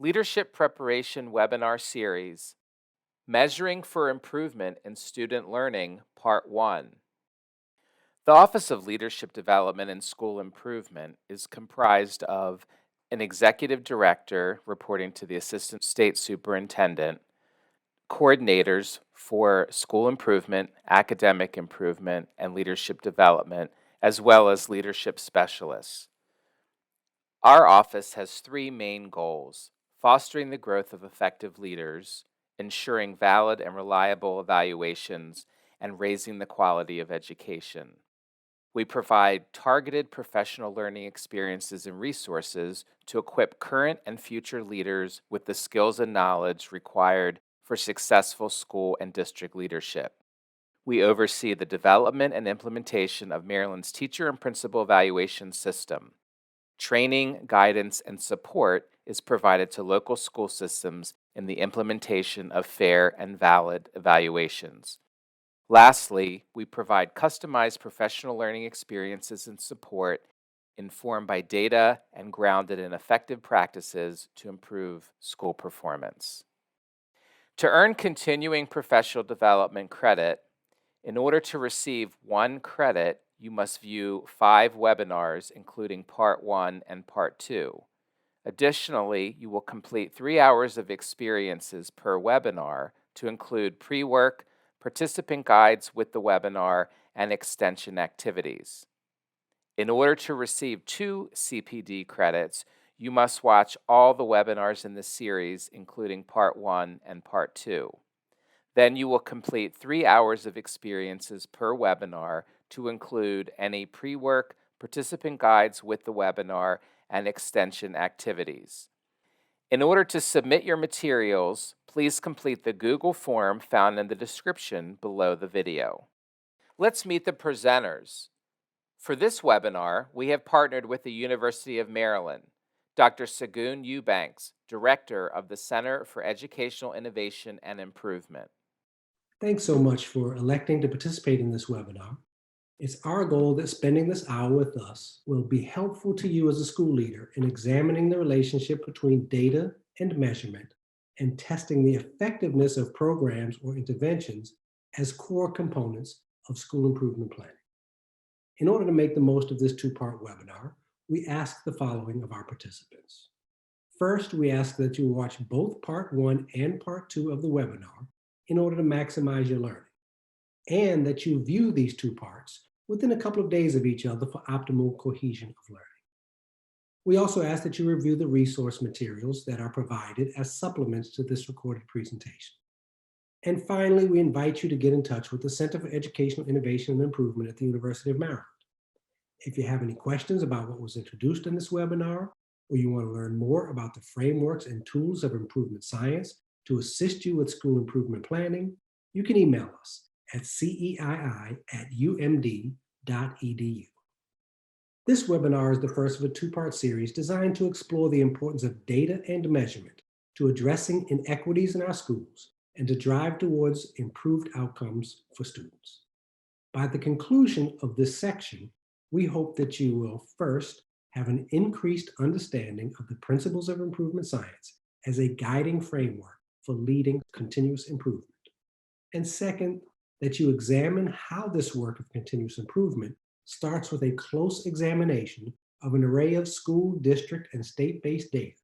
Leadership Preparation Webinar Series, Measuring for Improvement in Student Learning, Part 1. The Office of Leadership Development and School Improvement is comprised of an executive director reporting to the assistant state superintendent, coordinators for school improvement, academic improvement, and leadership development, as well as leadership specialists. Our office has three main goals: fostering the growth of effective leaders, ensuring valid and reliable evaluations, and raising the quality of education. We provide targeted professional learning experiences and resources to equip current and future leaders with the skills and knowledge required for successful school and district leadership. We oversee the development and implementation of Maryland's teacher and principal evaluation system. Training, guidance, and support is provided to local school systems in the implementation of fair and valid evaluations. Lastly, we provide customized professional learning experiences and support informed by data and grounded in effective practices to improve school performance. To earn continuing professional development credit, in order to receive 1 credit, you must view 5 webinars, including Part 1 and Part 2. Additionally, you will complete 3 hours of experiences per webinar to include pre-work, participant guides with the webinar, and extension activities. In order to receive 2 CPD credits, you must watch all the webinars in the series, including Part 1 and Part 2. Then you will complete 3 hours of experiences per webinar to include any pre-work, participant guides with the webinar, and extension activities. In order to submit your materials, please complete the Google form found in the description below the video. Let's meet the presenters. For this webinar, we have partnered with the University of Maryland. Dr. Segun Eubanks, Director of the Center for Educational Innovation and Improvement. Thanks so much for electing to participate in this webinar. It's our goal that spending this hour with us will be helpful to you as a school leader in examining the relationship between data and measurement and testing the effectiveness of programs or interventions as core components of school improvement planning. In order to make the most of this two-part webinar, we ask the following of our participants. First, we ask that you watch both Part 1 and Part 2 of the webinar in order to maximize your learning, and that you view these two parts within a couple of days of each other for optimal cohesion of learning. We also ask that you review the resource materials that are provided as supplements to this recorded presentation. And finally, we invite you to get in touch with the Center for Educational Innovation and Improvement at the University of Maryland. If you have any questions about what was introduced in this webinar, or you want to learn more about the frameworks and tools of improvement science to assist you with school improvement planning, you can email us at ceii@umd.edu. This webinar is the first of a two-part series designed to explore the importance of data and measurement to addressing inequities in our schools and to drive towards improved outcomes for students. By the conclusion of this section, we hope that you will first have an increased understanding of the principles of improvement science as a guiding framework for leading continuous improvement. And second, that you examine how this work of continuous improvement starts with a close examination of an array of school, district, and state-based data,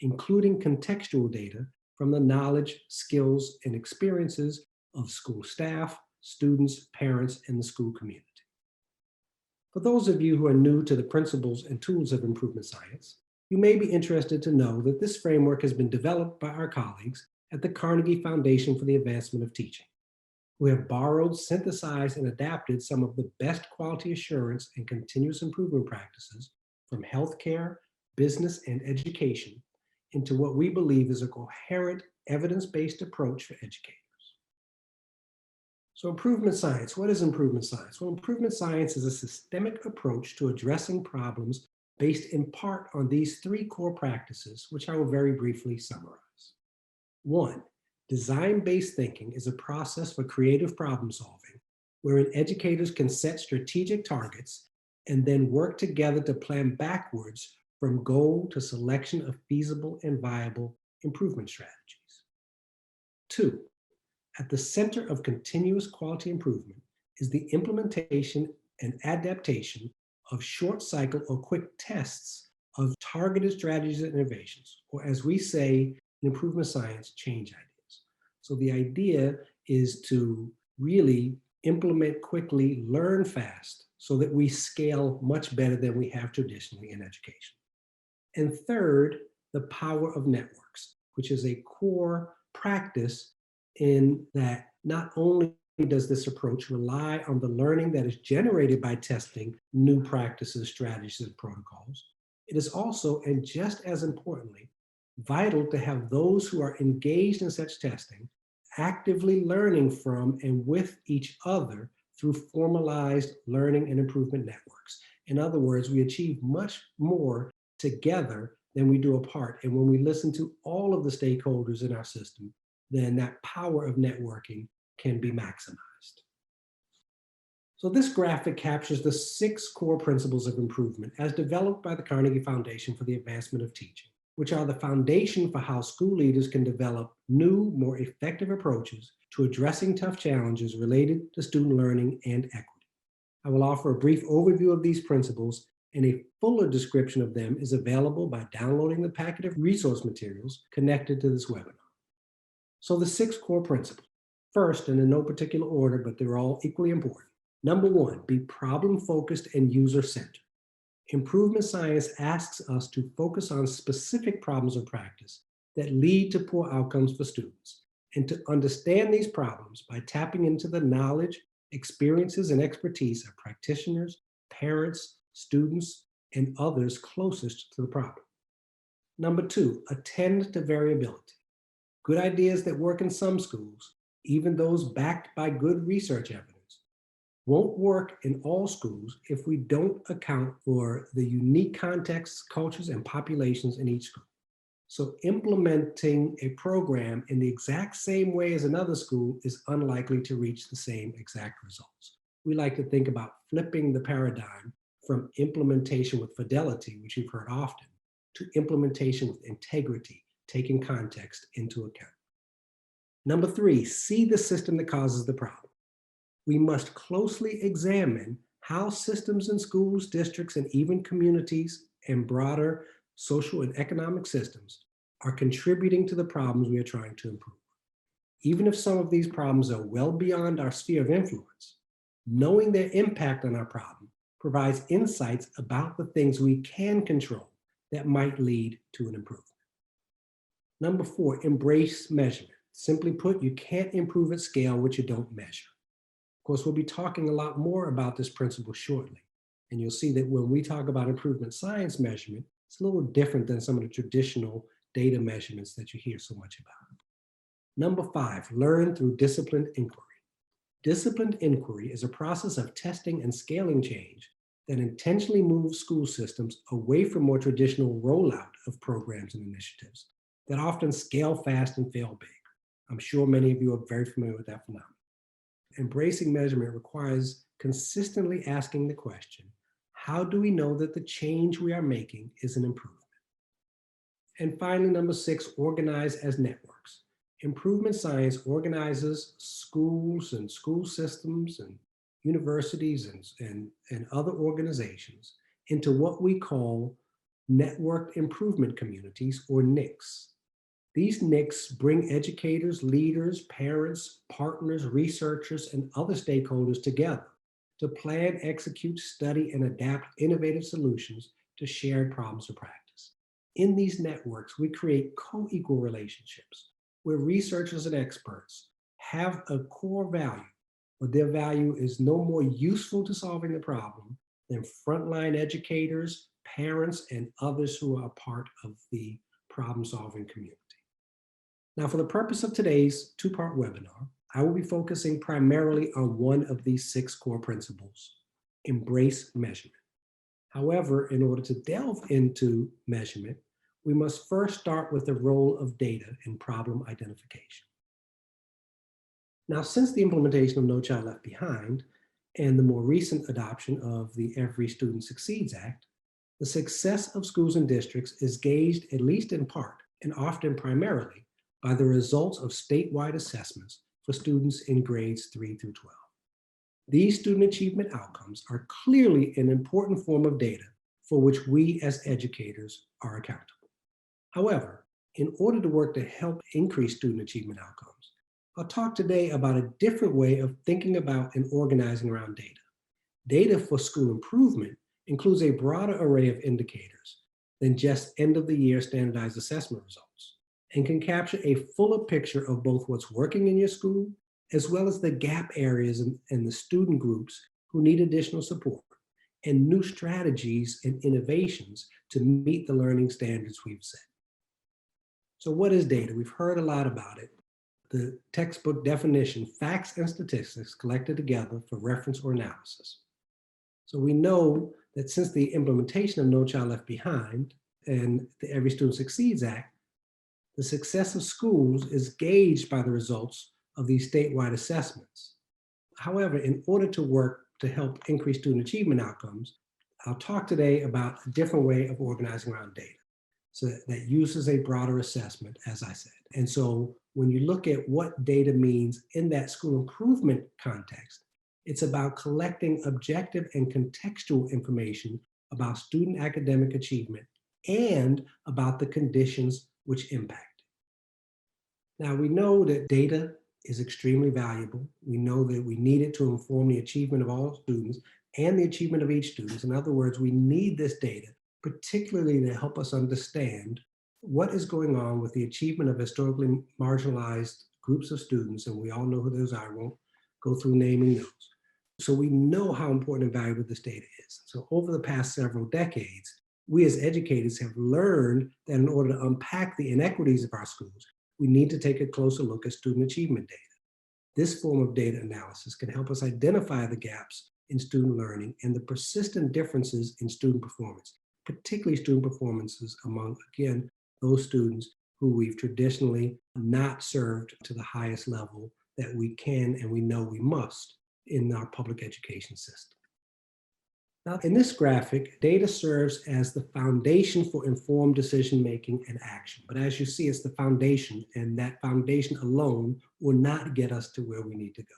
including contextual data from the knowledge, skills, and experiences of school staff, students, parents, and the school community. For those of you who are new to the principles and tools of improvement science, you may be interested to know that this framework has been developed by our colleagues at the Carnegie Foundation for the Advancement of Teaching, who have borrowed, synthesized, and adapted some of the best quality assurance and continuous improvement practices from healthcare, business, and education into what we believe is a coherent, evidence-based approach for educators. So improvement science, what is improvement science? Well, improvement science is a systemic approach to addressing problems based in part on these three core practices, which I will very briefly summarize. 1, design-based thinking is a process for creative problem solving, wherein educators can set strategic targets and then work together to plan backwards from goal to selection of feasible and viable improvement strategies. Two, at the center of continuous quality improvement is the implementation and adaptation of short cycle or quick tests of targeted strategies and innovations, or as we say in improvement science, change ideas. So the idea is to really implement quickly, learn fast, so that we scale much better than we have traditionally in education. And third, the power of networks, which is a core practice in that not only does this approach rely on the learning that is generated by testing new practices, strategies, and protocols, it is also, and just as importantly, vital to have those who are engaged in such testing actively learning from and with each other through formalized learning and improvement networks. In other words, we achieve much more together than we do apart. And when we listen to all of the stakeholders in our system, then that power of networking can be maximized. So this graphic captures the 6 core principles of improvement as developed by the Carnegie Foundation for the Advancement of Teaching, which are the foundation for how school leaders can develop new, more effective approaches to addressing tough challenges related to student learning and equity. I will offer a brief overview of these principles, and a fuller description of them is available by downloading the packet of resource materials connected to this webinar. So the 6 core principles. First, and in no particular order, but they're all equally important. Number 1, be problem-focused and user-centered. Improvement science asks us to focus on specific problems of practice that lead to poor outcomes for students, and to understand these problems by tapping into the knowledge, experiences, and expertise of practitioners, parents, students, and others closest to the problem. Number 2, attend to variability. Good ideas that work in some schools, even those backed by good research evidence, won't work in all schools if we don't account for the unique contexts, cultures, and populations in each school. So implementing a program in the exact same way as another school is unlikely to reach the same exact results. We like to think about flipping the paradigm from implementation with fidelity, which you've heard often, to implementation with integrity, taking context into account. Number 3, see the system that causes the problem. We must closely examine how systems in schools, districts, and even communities and broader social and economic systems are contributing to the problems we are trying to improve. Even if some of these problems are well beyond our sphere of influence, knowing their impact on our problem provides insights about the things we can control that might lead to an improvement. Number 4, embrace measurement. Simply put, you can't improve at scale what you don't measure. Of course, we'll be talking a lot more about this principle shortly. And you'll see that when we talk about improvement science measurement, it's a little different than some of the traditional data measurements that you hear so much about. Number 5, learn through disciplined inquiry. Disciplined inquiry is a process of testing and scaling change that intentionally moves school systems away from more traditional rollout of programs and initiatives that often scale fast and fail big. I'm sure many of you are very familiar with that phenomenon. Embracing measurement requires consistently asking the question, how do we know that the change we are making is an improvement? And finally, number 6, organize as networks. Improvement science organizes schools and school systems and universities and other organizations into what we call networked improvement communities, or NICs. These NICs bring educators, leaders, parents, partners, researchers, and other stakeholders together to plan, execute, study, and adapt innovative solutions to shared problems of practice. In these networks, we create co-equal relationships where researchers and experts have a core value, but their value is no more useful to solving the problem than frontline educators, parents, and others who are a part of the problem-solving community. Now, for the purpose of today's 2-part webinar, I will be focusing primarily on one of these 6 core principles: embrace measurement. However, in order to delve into measurement, we must first start with the role of data in problem identification. Now, since the implementation of No Child Left Behind and the more recent adoption of the Every Student Succeeds Act, The success of schools and districts is gauged, at least in part, and often primarily, by the results of statewide assessments for students in grades 3 through 12. These student achievement outcomes are clearly an important form of data for which we as educators are accountable. However, in order to work to help increase student achievement outcomes, I'll talk today about a different way of thinking about and organizing around data. Data for school improvement includes a broader array of indicators than just end of the year standardized assessment results and can capture a fuller picture of both what's working in your school as well as the gap areas and the student groups who need additional support and new strategies and innovations to meet the learning standards we've set. So, what is data? We've heard a lot about it. The textbook definition: facts and statistics collected together for reference or analysis. So we know that since the implementation of No Child Left Behind and the Every Student Succeeds Act, the success of schools is gauged by the results of these statewide assessments. However, in order to work to help increase student achievement outcomes, I'll talk today about a different way of organizing around data. So that uses a broader assessment, as I said. And so when you look at what data means in that school improvement context, it's about collecting objective and contextual information about student academic achievement and about the conditions which impact it. Now, we know that data is extremely valuable. We know that we need it to inform the achievement of all students and the achievement of each student. In other words, we need this data, particularly to help us understand what is going on with the achievement of historically marginalized groups of students, and we all know who those are. I won't go through naming those. So we know how important and valuable this data is. So over the past several decades, we as educators have learned that in order to unpack the inequities of our schools, we need to take a closer look at student achievement data. This form of data analysis can help us identify the gaps in student learning and the persistent differences in student performance, particularly student performances among, again, those students who we've traditionally not served to the highest level that we can and we know we must in our public education system. Now, in this graphic, data serves as the foundation for informed decision-making and action. But as you see, it's the foundation, and that foundation alone will not get us to where we need to go.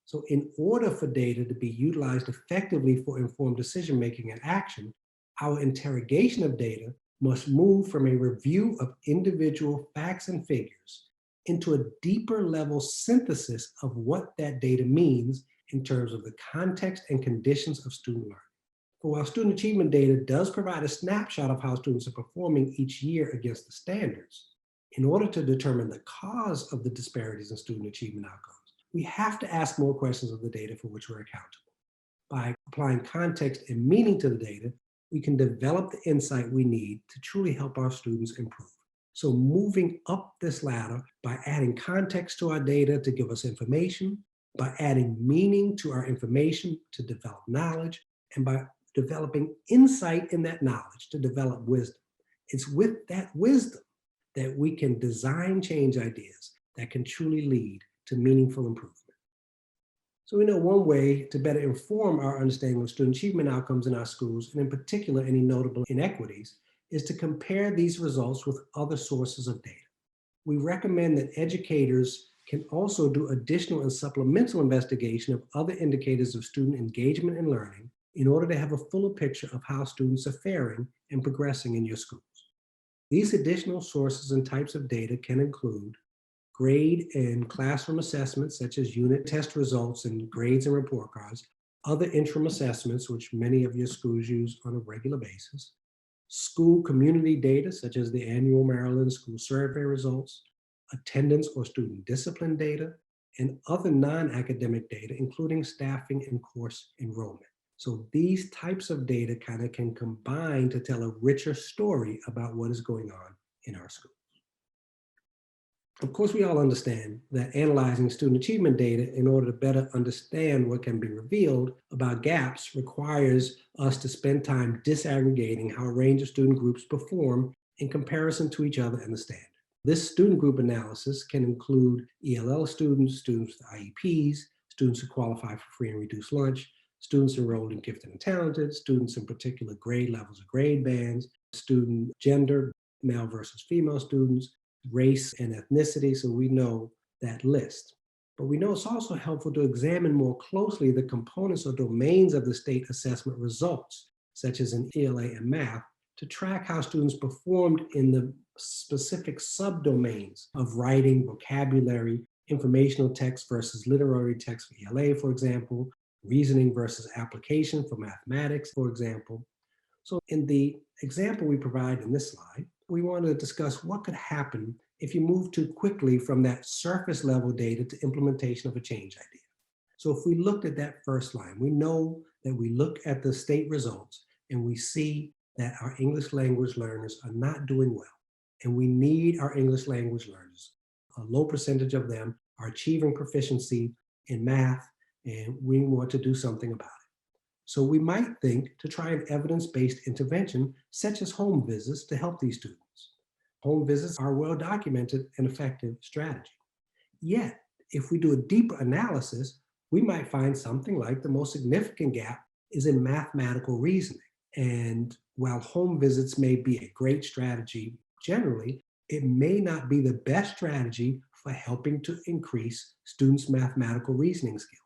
So in order for data to be utilized effectively for informed decision-making and action, our interrogation of data must move from a review of individual facts and figures into a deeper level synthesis of what that data means in terms of the context and conditions of student learning. For while student achievement data does provide a snapshot of how students are performing each year against the standards, in order to determine the cause of the disparities in student achievement outcomes, we have to ask more questions of the data for which we're accountable. By applying context and meaning to the data, we can develop the insight we need to truly help our students improve. So moving up this ladder by adding context to our data to give us information, by adding meaning to our information to develop knowledge, and by developing insight in that knowledge to develop wisdom. It's with that wisdom that we can design change ideas that can truly lead to meaningful improvement. So we know one way to better inform our understanding of student achievement outcomes in our schools, and in particular any notable inequities, is to compare these results with other sources of data. We recommend that educators can also do additional and supplemental investigation of other indicators of student engagement and learning in order to have a fuller picture of how students are faring and progressing in your schools. These additional sources and types of data can include grade and classroom assessments such as unit test results and grades and report cards, other interim assessments which many of your schools use on a regular basis, school community data such as the annual Maryland School Survey results, attendance or student discipline data, and other non-academic data including staffing and course enrollment. So these types of data kind of can combine to tell a richer story about what is going on in our schools. Of course, we all understand that analyzing student achievement data in order to better understand what can be revealed about gaps requires us to spend time disaggregating how a range of student groups perform in comparison to each other and the standard. This student group analysis can include ELL students, students with IEPs, students who qualify for free and reduced lunch, students enrolled in gifted and talented, students in particular grade levels or grade bands, student gender, male versus female students, race and ethnicity. So we know that list. But we know it's also helpful to examine more closely the components or domains of the state assessment results, such as in ELA and math, to track how students performed in the specific subdomains of writing, vocabulary, informational text versus literary text for ELA, for example, reasoning versus application for mathematics, for example. So in the example we provide in this slide, we want to discuss what could happen if you move too quickly from that surface level data to implementation of a change idea. So if we looked at that first line, we know that we look at the state results and we see that our English language learners are not doing well. And we need our English language learners. A low percentage of them are achieving proficiency in math, and we want to do something about it. So we might think to try an evidence-based intervention, such as home visits, to help these students. Home visits are a well-documented and effective strategy. Yet, if we do a deeper analysis, we might find something like the most significant gap is in mathematical reasoning. And while home visits may be a great strategy generally, it may not be the best strategy for helping to increase students' mathematical reasoning skills.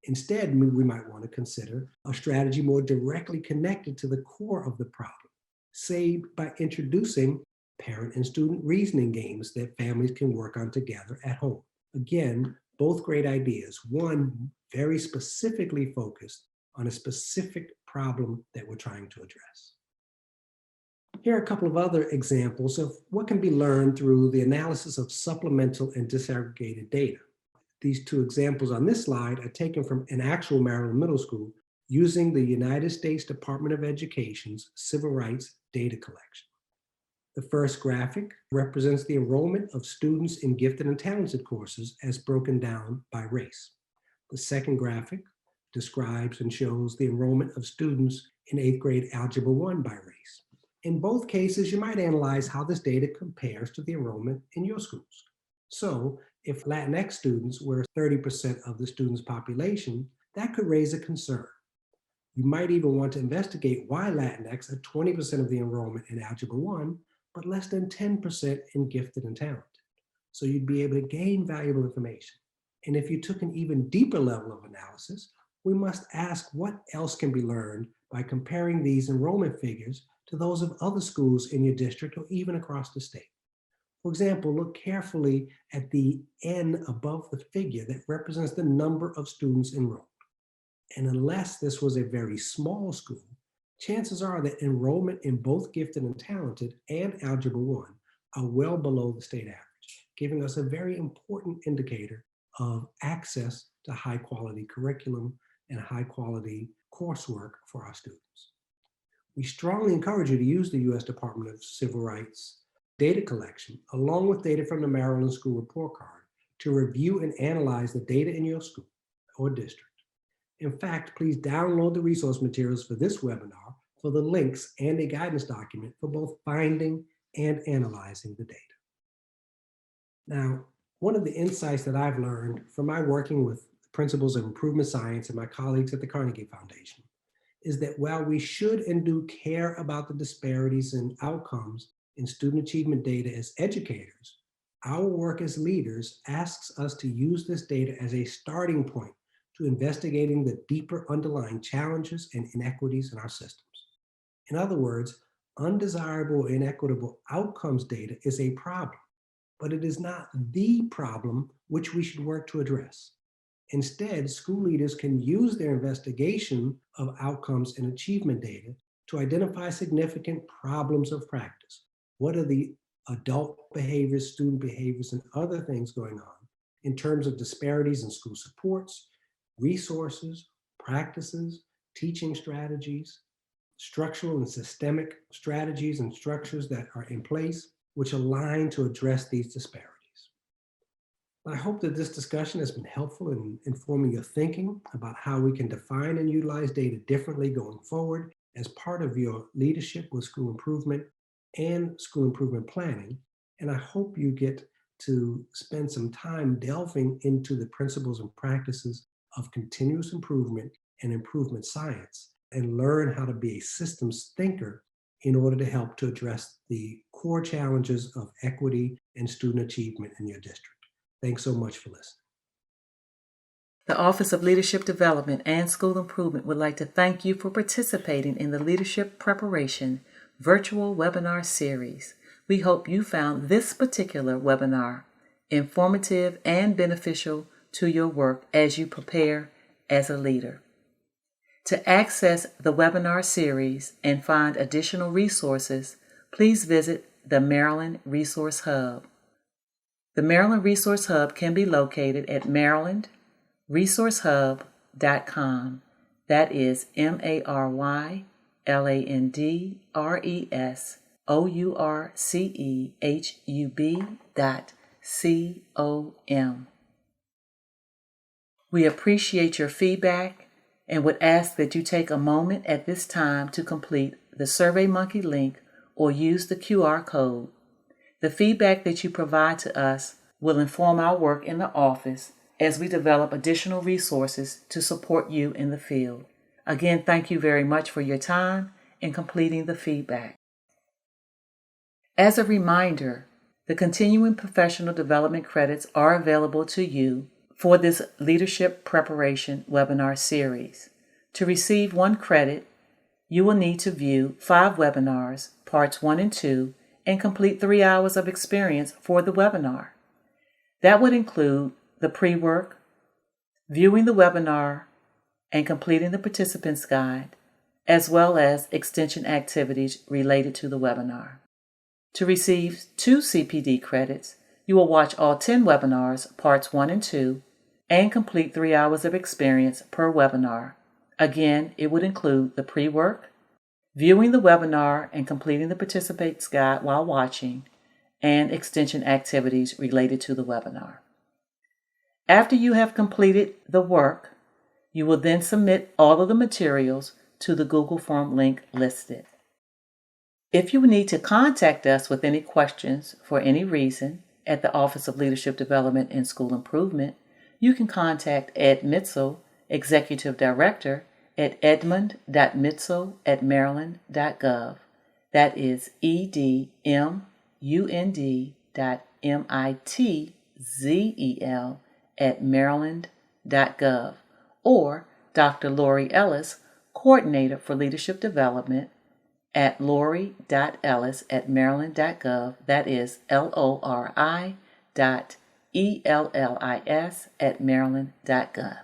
Instead, we might want to consider a strategy more directly connected to the core of the problem, say by introducing parent and student reasoning games that families can work on together at home. Again, both great ideas. One very specifically focused on a specific problem that we're trying to address. Here are a couple of other examples of what can be learned through the analysis of supplemental and disaggregated data. These two examples on this slide are taken from an actual Maryland middle school using the United States Department of Education's civil rights data collection. The first graphic represents the enrollment of students in gifted and talented courses as broken down by race. The second graphic describes and shows the enrollment of students in 8th grade Algebra 1 by race. In both cases, you might analyze how this data compares to the enrollment in your schools. So if Latinx students were 30% of the students' population, that could raise a concern. You might even want to investigate why Latinx are 20% of the enrollment in Algebra 1, but less than 10% in gifted and talented. So you'd be able to gain valuable information. And if you took an even deeper level of analysis, we must ask what else can be learned by comparing these enrollment figures to those of other schools in your district or even across the state. For example, look carefully at the N above the figure that represents the number of students enrolled. And unless this was a very small school, chances are that enrollment in both gifted and talented and Algebra 1 are well below the state average, giving us a very important indicator of access to high quality curriculum and high quality coursework for our students. We strongly encourage you to use the U.S. Department of Civil Rights data collection, along with data from the Maryland School Report Card, to review and analyze the data in your school or district. In fact, please download the resource materials for this webinar for the links and a guidance document for both finding and analyzing the data. Now, one of the insights that I've learned from my working with principles of improvement science and my colleagues at the Carnegie Foundation is that while we should and do care about the disparities in outcomes in student achievement data as educators, our work as leaders asks us to use this data as a starting point to investigating the deeper underlying challenges and inequities in our systems. In other words, undesirable inequitable outcomes data is a problem, but it is not the problem which we should work to address. Instead, school leaders can use their investigation of outcomes and achievement data to identify significant problems of practice. What are the adult behaviors, student behaviors, and other things going on in terms of disparities in school supports, resources, practices, teaching strategies, structural and systemic strategies and structures that are in place which align to address these disparities. I hope that this discussion has been helpful in informing your thinking about how we can define and utilize data differently going forward as part of your leadership with school improvement and school improvement planning. And I hope you get to spend some time delving into the principles and practices of continuous improvement and improvement science and learn how to be a systems thinker in order to help to address the core challenges of equity and student achievement in your district. Thanks so much for listening. The Office of Leadership Development and School Improvement would like to thank you for participating in the Leadership Preparation virtual webinar series. We hope you found this particular webinar informative and beneficial to your work as you prepare as a leader. To access the webinar series and find additional resources, please visit the Maryland Resource Hub. The Maryland Resource Hub can be located at marylandresourcehub.com. That is MarylandResourcehub.com. We appreciate your feedback and would ask that you take a moment at this time to complete the SurveyMonkey link or use the QR code. The feedback that you provide to us will inform our work in the office as we develop additional resources to support you in the field. Again, thank you very much for your time in completing the feedback. As a reminder, the continuing professional development credits are available to you for this leadership preparation webinar series. To receive 1 credit, you will need to view 5 webinars, parts 1 and 2, and complete 3 hours of experience for the webinar. That would include the pre-work, viewing the webinar, and completing the participant's guide, as well as extension activities related to the webinar. To receive 2 CPD credits, you will watch all 10 webinars, parts 1 and 2, and complete 3 hours of experience per webinar. Again, it would include the pre-work, viewing the webinar and completing the participant's guide while watching, and extension activities related to the webinar. After you have completed the work, you will then submit all of the materials to the Google Form link listed. If you need to contact us with any questions for any reason at the Office of Leadership Development and School Improvement, you can contact Ed Mitzel, Executive Director, at edmund.mitzel@maryland.gov. That is edmund.mitzel@maryland.gov. Or Dr. Lori Ellis, Coordinator for Leadership Development, at lori.ellis@maryland.gov. That is lori.ellis@maryland.gov.